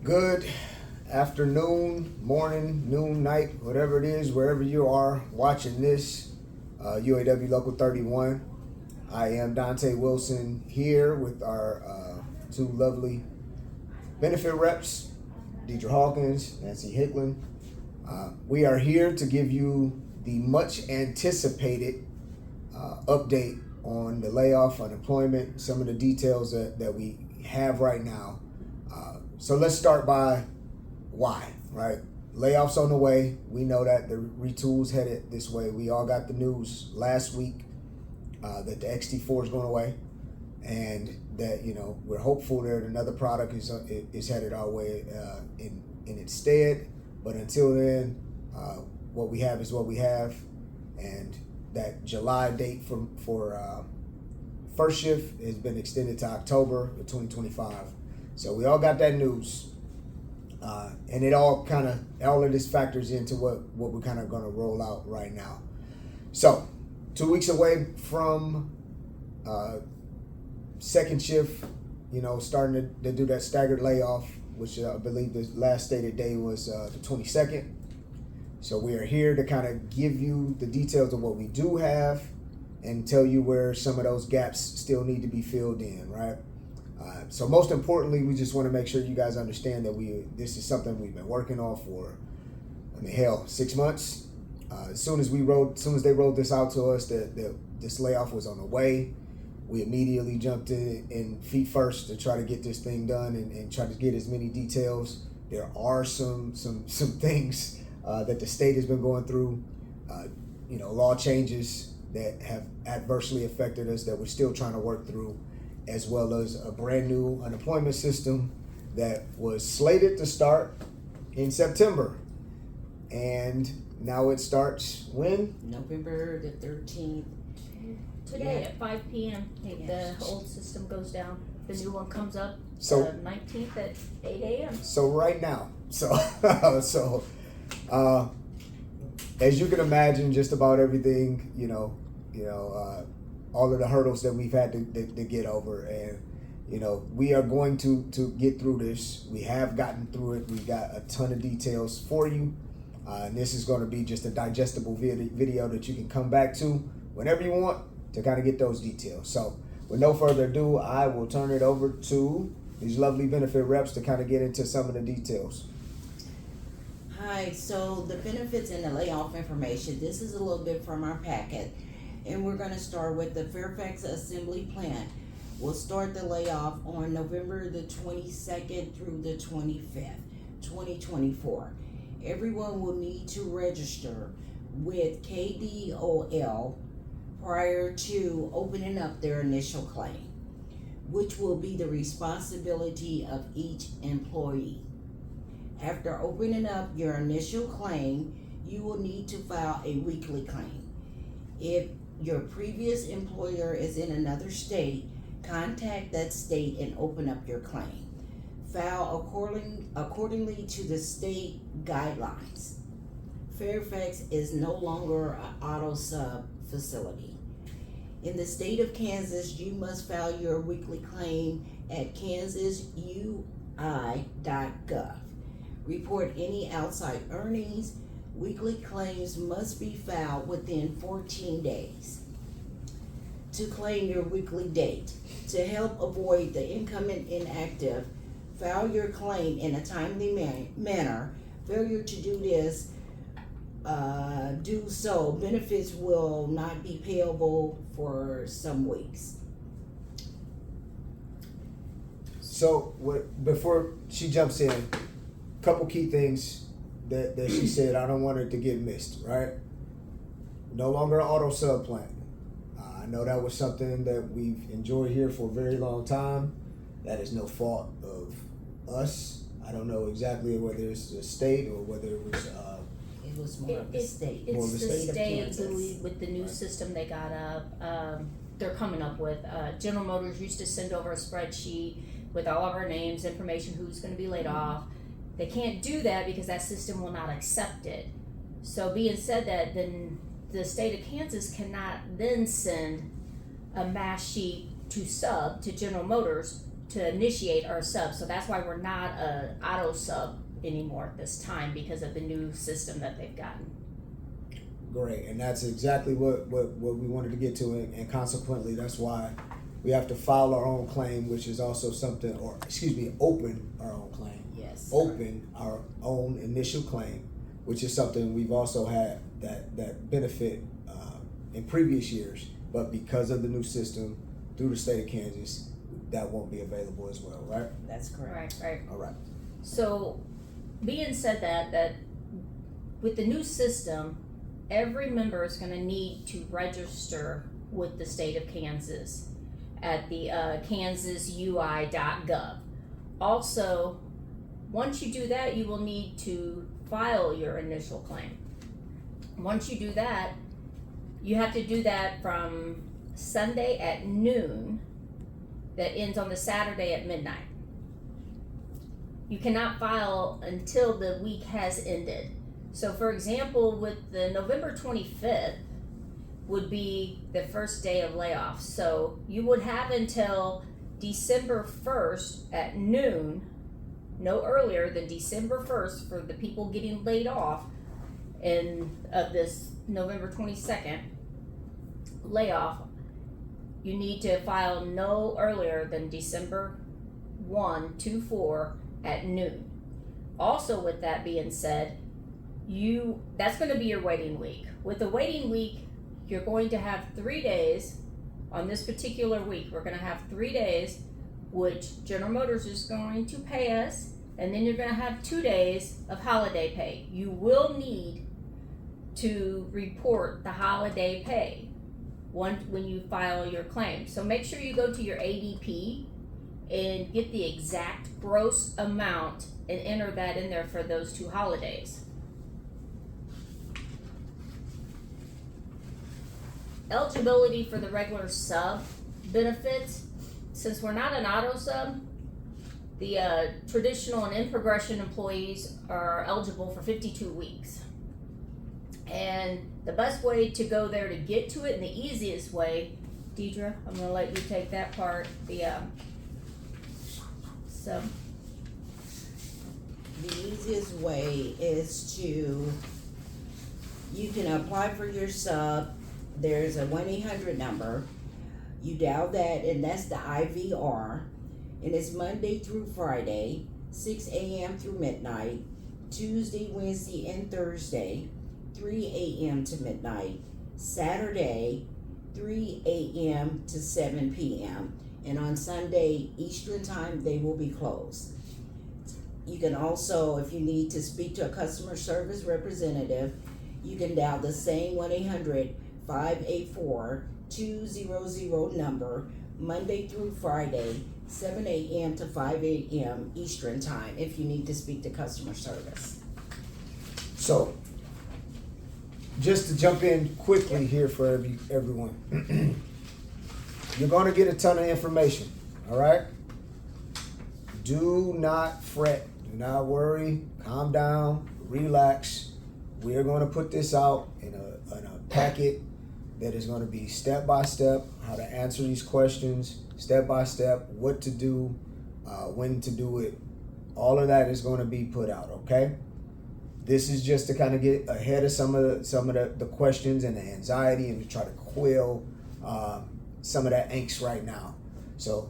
Good afternoon, morning, noon, night, whatever it is, wherever you are watching this, UAW Local 31. I am Dante Wilson here with our two lovely benefit reps, Deidre Hawkins, Nancy Hicklin. We are here to give you the much anticipated update on the layoff, unemployment, some of the details that we have right now. So let's start by why, right? Layoffs on the way. We know that the retool's headed this way. We all got the news last week that the XT4 is going away, and that we're hopeful that another product is headed our way in its stead. But until then, what we have is what we have, and that July date for first shift has been extended to October of 2025. So we all got that news, and it all of this factors into what we're kind of going to roll out right now. So 2 weeks away from second shift, starting to do that staggered layoff, which I believe the last stated day was the 22nd. So we are here to kind of give you the details of what we do have and tell you where some of those gaps still need to be filled in, right? So most importantly, we just want to make sure you guys understand that this is something we've been working on for, 6 months. As soon as they rolled this out to us that this layoff was on the way, we immediately jumped in feet first to try to get this thing done and try to get as many details. There are some things that the state has been going through, law changes that have adversely affected us that we're still trying to work through, as well as a brand new unemployment system that was slated to start in September. And now it starts when? November the 13th. Today at 5 p.m. The old system goes down. The new one comes up So- the 19th at 8 a.m. So right now. So as you can imagine, just about everything, all of the hurdles that we've had to get over, and we are going to get through this. We have gotten through it. We got a ton of details for you, and this is going to be just a digestible video that you can come back to whenever you want to kind of get those details. So with no further ado, I will turn it over to these lovely benefit reps to kind of get into some of the details. Hi, so the benefits and the layoff information, this is a little bit from our packet, and we're going to start with the Fairfax Assembly Plant. We'll start the layoff on November the 22nd through the 25th, 2024. Everyone will need to register with KDOL prior to opening up their initial claim, which will be the responsibility of each employee. After opening up your initial claim, you will need to file a weekly claim. If your previous employer is in another state, contact that state and open up your claim. File accordingly to the state guidelines. Fairfax is no longer an AutoSub facility. In the state of Kansas, you must file your weekly claim at kansasui.gov. Report any outside earnings. Weekly claims must be filed within 14 days. To claim your weekly date, to help avoid the incoming inactive, file your claim in a timely manner. Failure to do this, benefits will not be payable for some weeks. So before she jumps in, couple key things that she said I don't want it to get missed, right? No longer an AutoSub plant. I know that was something that we've enjoyed here for a very long time. That is no fault of us. I don't know exactly whether it's the state or whether it was It was more of the state. It's More of the the state, of Kansas. with the new system they got up. They're coming up with. General Motors used to send over a spreadsheet with all of our names, information, who's going to be laid off. They can't do that because that system will not accept it. So being said that, then the state of Kansas cannot then send a mass sheet to General Motors to initiate our sub. So that's why we're not a auto sub anymore at this time, because of the new system that they've gotten. Great, and that's exactly what we wanted to get to, and consequently, that's why we have to file our own claim, which is also something, or excuse me, open our own claim. Yes. Open our own initial claim, which is something we've also had that benefit in previous years, but because of the new system through the state of Kansas, that won't be available as well, right? That's correct. Right. All right. So, being said that with the new system, every member is going to need to register with the state of Kansas at the kansasui.gov. Also, once you do that, you will need to file your initial claim. Once you do that, you have to do that from Sunday at noon that ends on the Saturday at midnight. You cannot file until the week has ended. So for example, with the November 25th would be the first day of layoff. So you would have until December 1st at noon, no earlier than December 1st for the people getting laid off of this November 22nd layoff. You need to file no earlier than December 1-4 at noon. Also, with that being said, that's going to be your waiting week. With the waiting week, you're going to have 3 days on this particular week. We're going to have 3 days, which General Motors is going to pay us, and then you're going to have 2 days of holiday pay. You will need to report the holiday pay when you file your claim. So make sure you go to your ADP and get the exact gross amount and enter that in there for those 2 holidays. Eligibility for the regular sub benefits. Since we're not an auto sub, the traditional and in progression employees are eligible for 52 weeks. And the best way to go there to get to it, and the easiest way, Deidre, I'm going to let you take that part, the sub. The easiest way is you can apply for your sub. There's a 1-800 number. You dial that, and that's the IVR. And it's Monday through Friday, 6 a.m. through midnight, Tuesday, Wednesday, and Thursday, 3 a.m. to midnight, Saturday, 3 a.m. to 7 p.m. And on Sunday, Eastern time, they will be closed. You can also, if you need to speak to a customer service representative, you can dial the same 1-800-584-200 number, Monday through Friday, 7 a.m. to 5 a.m. Eastern time, if you need to speak to customer service. So, just to jump in quickly here for everyone. You're going to get a ton of information, all right? Do not fret. Do not worry. Calm down. Relax. We are going to put this out in a packet that is going to be step by step, how to answer these questions, step by step, what to do, when to do it. All of that is going to be put out, okay? This is just to kind of get ahead of some of the questions and the anxiety, and to try to quell some of that angst right now. So,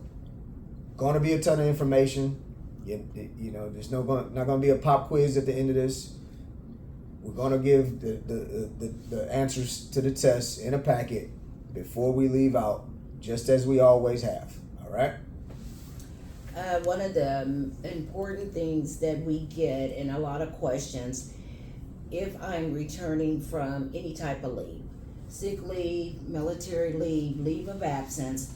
going to be a ton of information. You know, there's not going to be a pop quiz at the end of this. We're going to give the answers to the tests in a packet before we leave out, just as we always have. All right? One of the important things that we get in a lot of questions, if I'm returning from any type of leave, sick leave, military leave, leave of absence,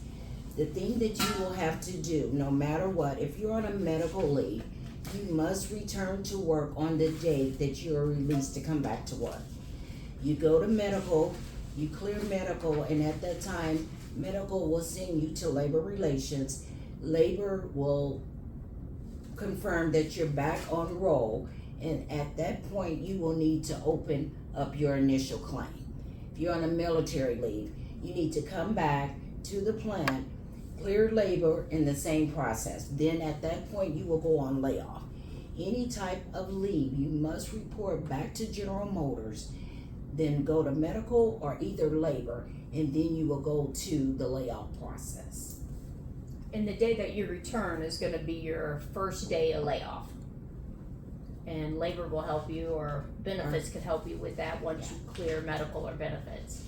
the thing that you will have to do, no matter what, if you're on a medical leave, you must return to work on the date that you are released to come back to work. You go to medical, you clear medical, and at that time, medical will send you to labor relations. Labor will confirm that you're back on roll, and at that point, you will need to open up your initial claim. If you're on a military leave, you need to come back to the plant clear labor in the same process. Then at that point, you will go on layoff. Any type of leave, you must report back to General Motors, then go to medical or either labor, and then you will go to the layoff process. And the day that you return is gonna be your first day of layoff. And labor will help you, or benefits could help you with that once you clear medical or benefits.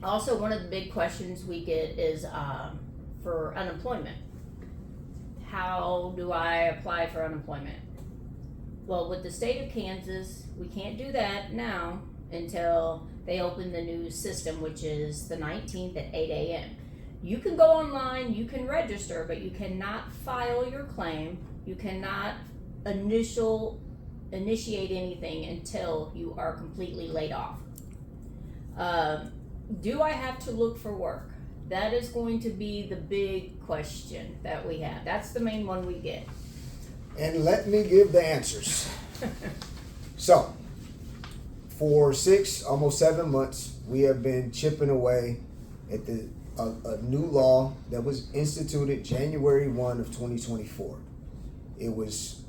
Also, one of the big questions we get is for unemployment. How do I apply for unemployment? Well, with the state of Kansas, we can't do that now until they open the new system, which is the 19th at 8 a.m. You can go online, you can register, but you cannot file your claim. You cannot initiate anything until you are completely laid off. Do I have to look for work? That is going to be the big question that we have. That's the main one we get. And let me give the answers. So, for 6, almost 7 months, we have been chipping away at a new law that was instituted January 1 of 2024. It was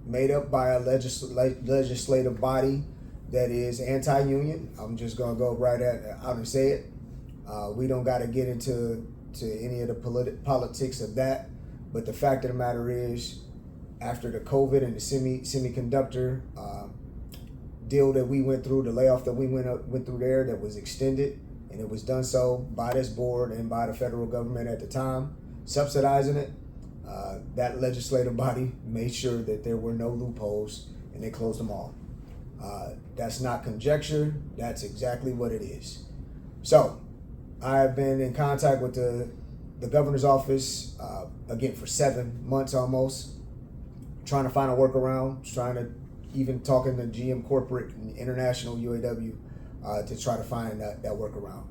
made up by a legislative body that is anti-union. I'm just gonna go right out and say it. We don't got to get into any of the politics of that, but the fact of the matter is, after the COVID and the semiconductor deal that we went through, the layoff that we went through there, that was extended, and it was done so by this board and by the federal government at the time, subsidizing it. That legislative body made sure that there were no loopholes, and they closed them all. That's not conjecture. That's exactly what it is. So, I have been in contact with the governor's office, again, for 7 months almost, trying to find a workaround, even talking to GM Corporate and International UAW to try to find that workaround.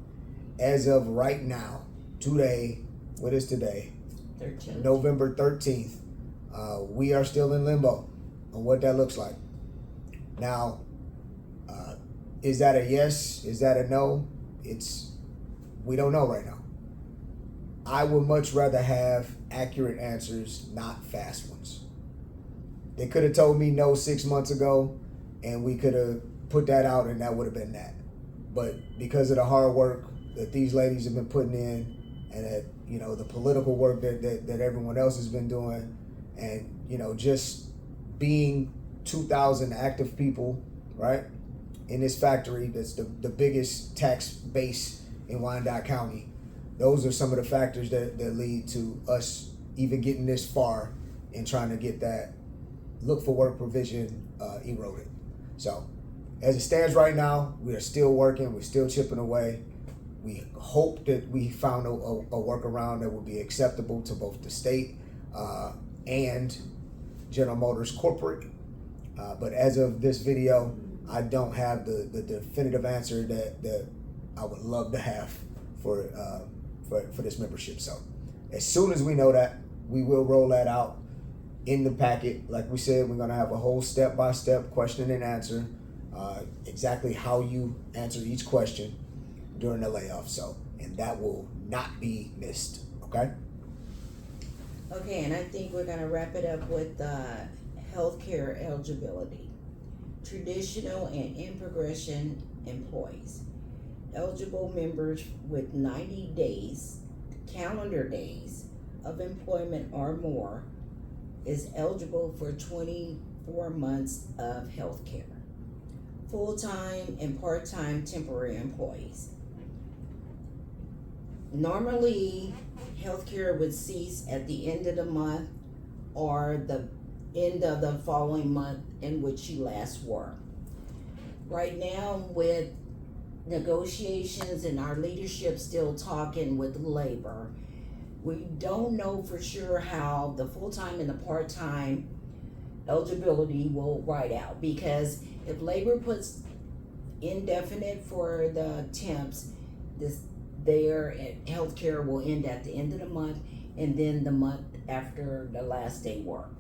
As of right now, today, what is today? 13th. November 13th, we are still in limbo on what that looks like. Now, is that a yes? Is that a no? We don't know right now. I would much rather have accurate answers, not fast ones. They could have told me no 6 months ago, and we could have put that out, and that would have been that. But because of the hard work that these ladies have been putting in, and that, the political work that everyone else has been doing, and just being 2,000 active people, right, in this factory that's the biggest tax base in Wyandotte County. Those are some of the factors that lead to us even getting this far and trying to get that look for work provision eroded. So as it stands right now, we are still working, we're still chipping away. We hope that we found a workaround that will be acceptable to both the state and General Motors corporate. But as of this video, I don't have the definitive answer that I would love to have for this membership. So as soon as we know that, we will roll that out in the packet. Like we said, we're gonna have a whole step-by-step question and answer, exactly how you answer each question during the layoff. So, and that will not be missed, okay? Okay, and I think we're gonna wrap it up with healthcare eligibility. Traditional and in-progression employees. Eligible members with 90 days, calendar days of employment or more is eligible for 24 months of health care. Full-time and part-time temporary employees. Normally, health care would cease at the end of the month or the end of the following month in which you last worked. Right now, with negotiations and our leadership still talking with labor, we don't know for sure how the full-time and the part-time eligibility will ride out, because if labor puts indefinite for the temps, their health care will end at the end of the month and then the month after the last day work.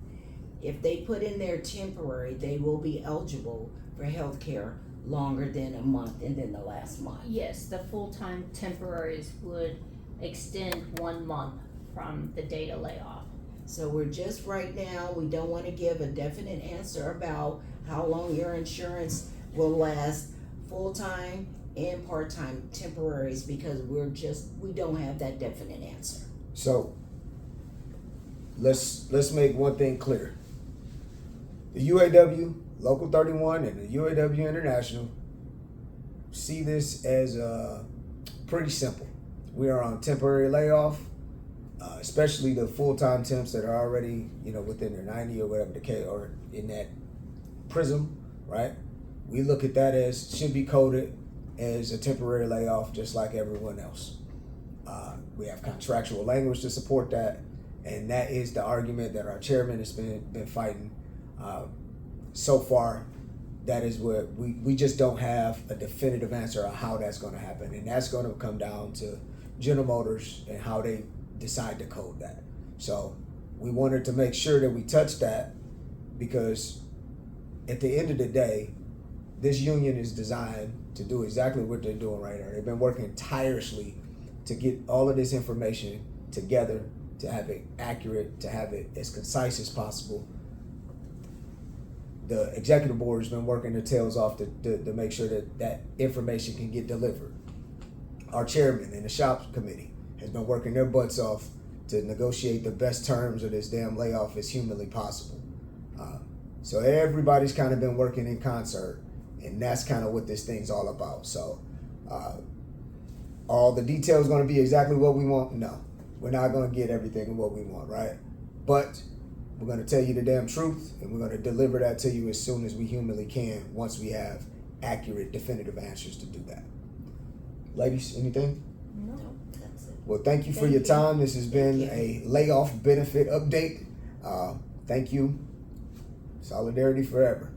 If they put in their temporary, they will be eligible for health care longer than a month and then the last month. Yes, the full-time temporaries would extend 1 month from the date of layoff. So we're just right now, we don't want to give a definite answer about how long your insurance will last, full-time and part-time temporaries, because we don't have that definite answer. So let's make one thing clear. The UAW, Local 31, and the UAW International see this as pretty simple. We are on temporary layoff, especially the full-time temps that are already, within their 90 or whatever the case, or in that prism, right? We look at that as should be coded as a temporary layoff, just like everyone else. We have contractual language to support that, and that is the argument that our chairman has been fighting. So far, that is what we just don't have a definitive answer on how that's going to happen, and that's going to come down to General Motors and how they decide to code that. So we wanted to make sure that we touched that, because at the end of the day, this union is designed to do exactly what they're doing right now. They've been working tirelessly to get all of this information together, to have it accurate, to have it as concise as possible. The executive board has been working their tails off to make sure that information can get delivered. Our chairman and the shop committee has been working their butts off to negotiate the best terms of this damn layoff as humanly possible. So everybody's kind of been working in concert, and that's kind of what this thing's all about. So all the details going to be exactly what we want? No, we're not going to get everything what we want, right? But we're going to tell you the damn truth, and we're going to deliver that to you as soon as we humanly can, once we have accurate, definitive answers to do that. Ladies, anything? No. That's it. Well, thank you for Thank your you. time. This has been Thank a layoff benefit update. Thank you. Solidarity forever.